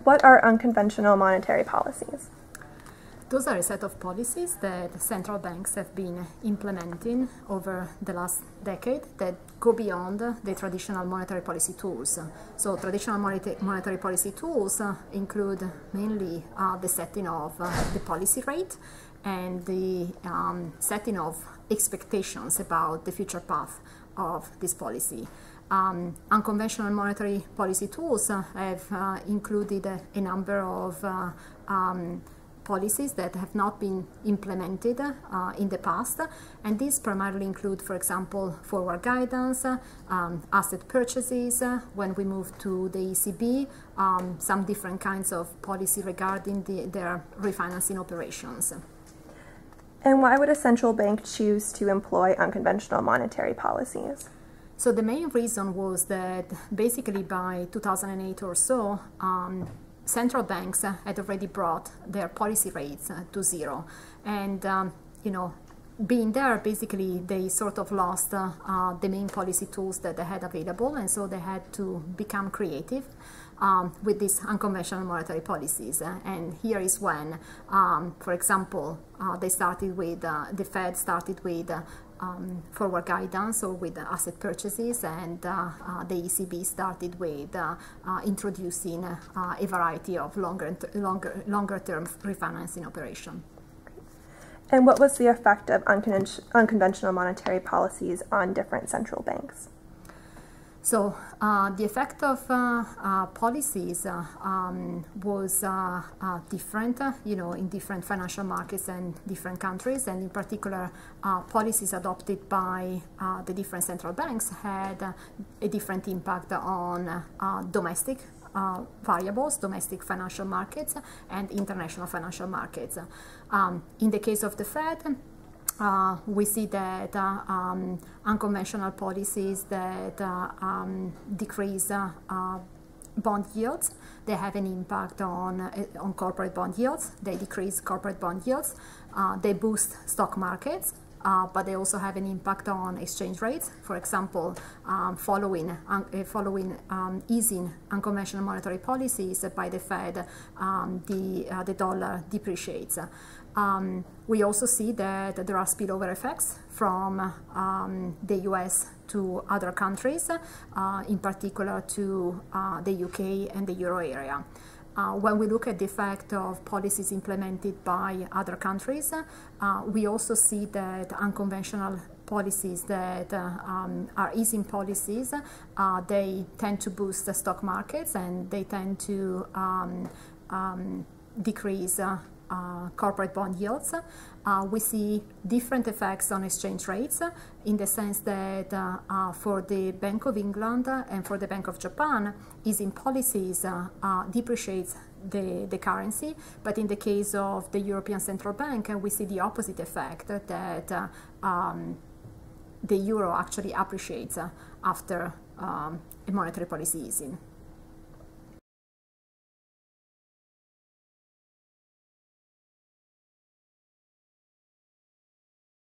What are unconventional monetary policies? Those are a set of policies that central banks have been implementing over the last decade that go beyond the traditional monetary policy tools. So traditional monetary policy tools include mainly the setting of the policy rate and the setting of expectations about the future path of this policy. Unconventional monetary policy tools have included a number of policies that have not been implemented in the past, and these primarily include, for example, forward guidance, asset purchases, when we move to the ECB, some different kinds of policy regarding their refinancing operations. And why would a central bank choose to employ unconventional monetary policies? So the main reason was that basically by 2008 or so, central banks had already brought their policy rates to zero. And, being there, basically, they sort of lost the main policy tools that they had available, and so they had to become creative with these unconventional monetary policies. And here is when, for example, they started with, the Fed started with forward guidance or with asset purchases, and the ECB started with introducing a variety of longer-term refinancing operation. And what was the effect of unconventional monetary policies on different central banks? So the effect of policies was different, in different financial markets and different countries, and in particular, policies adopted by the different central banks had a different impact on domestic variables, domestic financial markets, and international financial markets. In the case of the Fed, we see that unconventional policies that decrease bond yields, they have an impact on corporate bond yields. They decrease corporate bond yields. They boost stock markets, but they also have an impact on exchange rates. For example, following easing unconventional monetary policies by the Fed, the dollar depreciates. We also see that there are spillover effects from the US to other countries, in particular to the UK and the Euro area. When we look at the effect of policies implemented by other countries, we also see that unconventional policies that are easing policies, they tend to boost the stock markets, and they tend to decrease corporate bond yields. We see different effects on exchange rates in the sense that for the Bank of England and for the Bank of Japan, easing policies depreciates the currency, but in the case of the European Central Bank, we see the opposite effect, that the euro actually appreciates after a monetary policy easing.